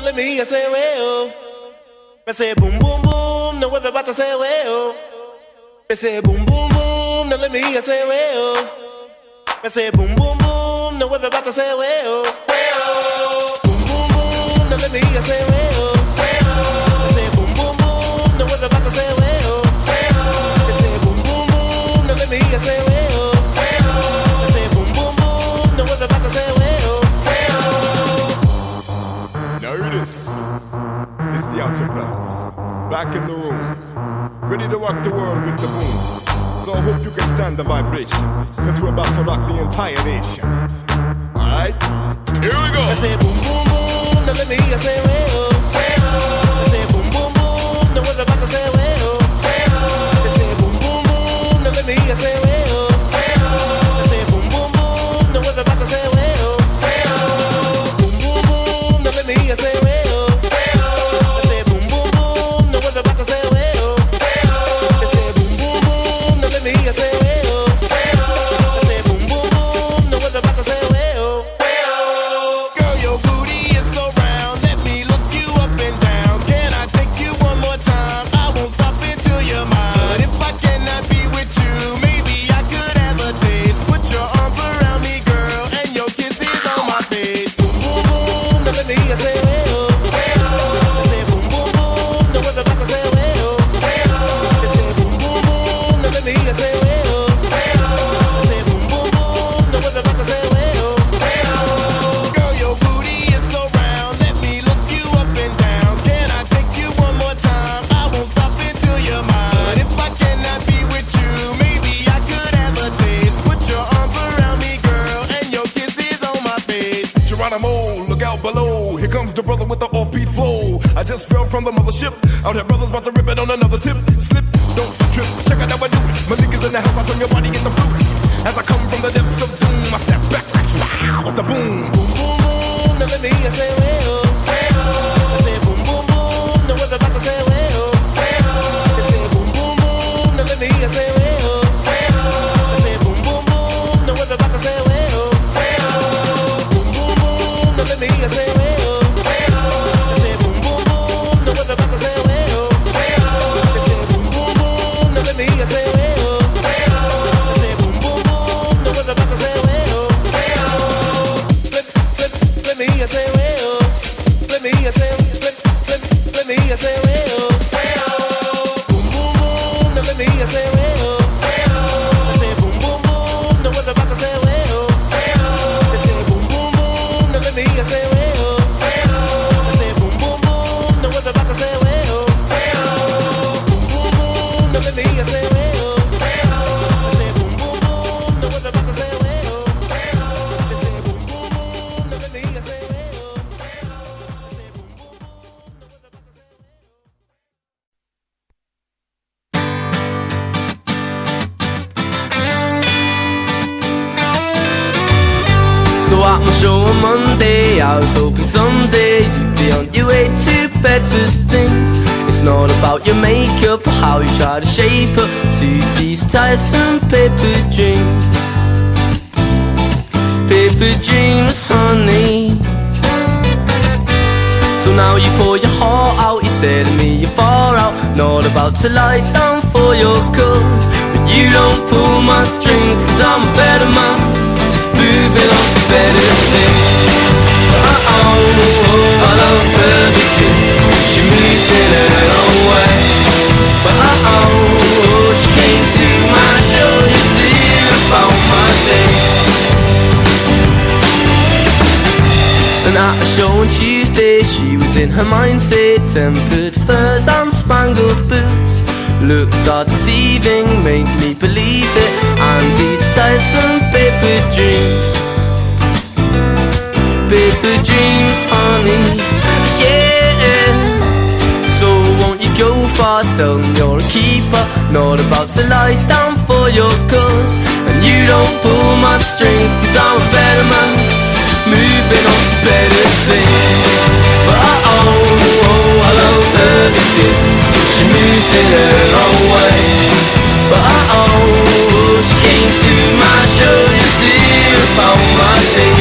let me hear you say well. Me say boom boom boom, now everybody say well. Me say boom boom boom, now let me hear you say well. Me say boom boom boom, now everybody say well. Well. Boom boom boom, now let me hear you say well. Well. Me say boom boom boom, now everybody say well. Well. Me say boom boom boom, now let me hear you say well. Well. Me say boom boom boom, now everybody say well. Well. Now hear this. It's the Outer Fellas, back in the room, ready to rock the world with the boom. So I hope you can stand the vibration, cause we're about to rock the entire nation. Alright, here we go. I say boom boom boom, now let me hear you say well. I say boom boom boom, now we're about to say well. I say boom boom boom, now let me hear you say well. I say boom boom boom, now we're about to say well. Boom boom boom, now let me hear you say well. From the mothership, out here brothers about to rip it on another tip. Slip, don't trip, check out how I do it. My niggas in the house, I turn your body into fluid. As I come from the depths of doom, I step back like wow with the boom. Boom boom boom, now let me hear you say well. I say boom boom boom, now we're about to say well. I say boom boom boom, now let me hear you say well. I say boom boom boom, now we're about to say well. Boom boom boom, now let me hear you say well. I was hoping someday you'd be on your way to better things. It's not about your makeup or how you try to shape up to these tiresome paper dreams. Paper dreams, honey. So now you pour your heart out, you're telling me you're far out, not about to lie down for your cause. But you don't pull my strings, cause I'm a better man, moving on to better things. I love her because she moves in her own way. But she came to my show to hear about my day. And at a show on Tuesday, she was in her mindset, tempered furs and spangled boots. Looks are deceiving, make me believe it, and these tiresome paper dreams. Paper dreams, honey, yeah. So won't you go far, tell them you're a keeper, not about to lie down for your cause. And you don't pull my strings, cause I'm a better man, moving on to better things. But I love her because she moves in her own way. But she came to my show to hear about my day.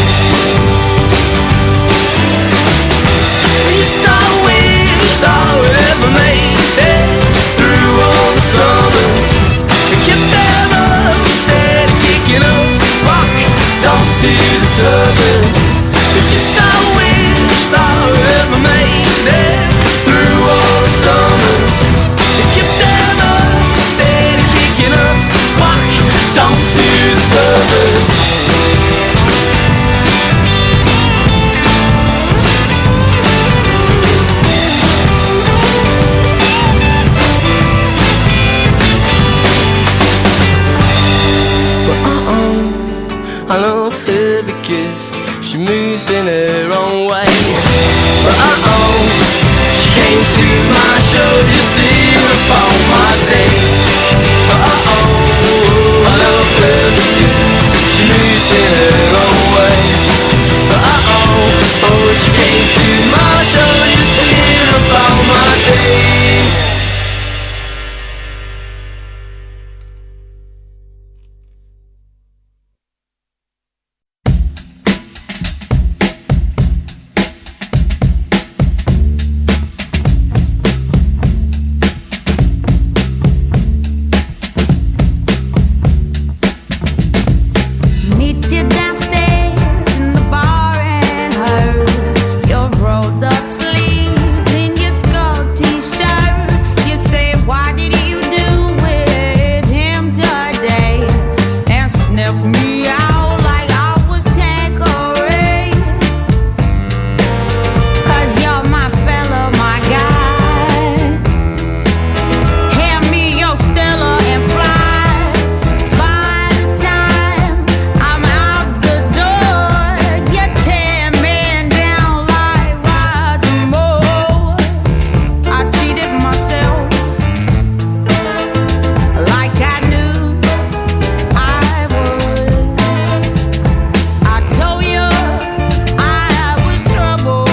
her own way. But she came to my show just to hear about my day. I love her because she moves in her own way. She came to my show just to hear about my day. Meet you downstairs in the bar and heard your rolled up sleeves in your skull t-shirt. You say, what did you do with him today? And sniff me out like I was Tanqueray. 'Cause you're my fella, my guy. Hand me your Stella and fly. By the time I'm out the door, you tear me down like Roger Moore. I cheated myself like I knew I would. I told you I was trouble.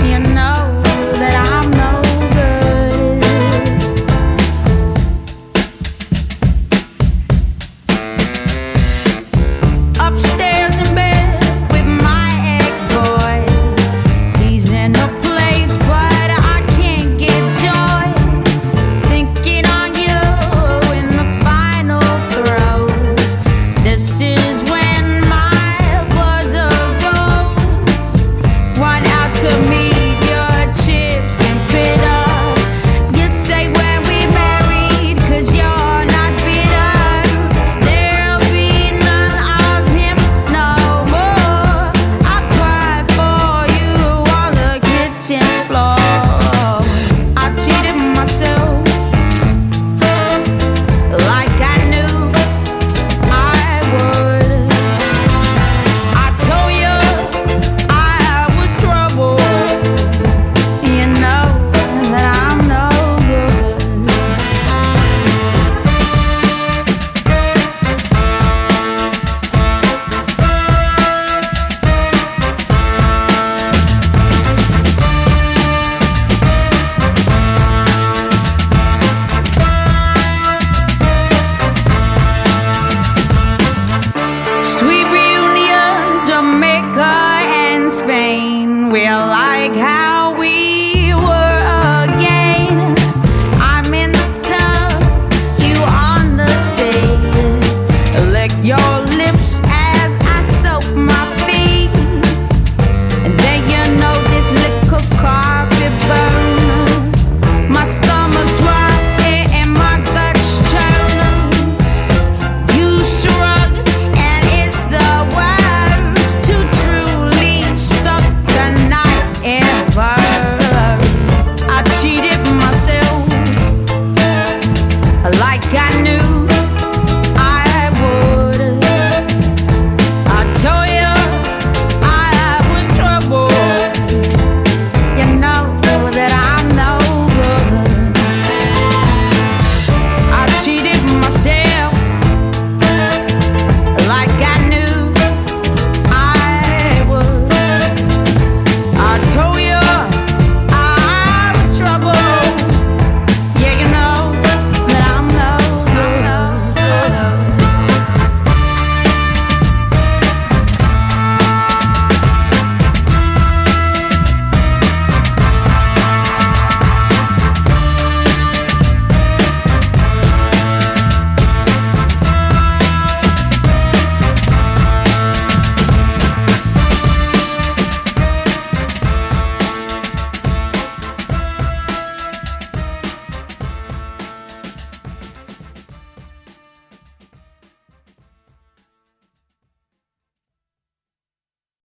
You know that I'm no good. Upstairs in bed with my ex-boy. He's in a place, but I can't get joy. Thinking on you in the final throes. This is when my buzzer goes. Run out to meet your chips and pit up. You say when we married, 'cause you're not bitter. There'll be none of him no more. I cried for you on the kitchen floor. I cheated myself like I knew I would. I told you I was trouble. You know that I'm no good. Sweet reunion, Jamaica and Spain. Well,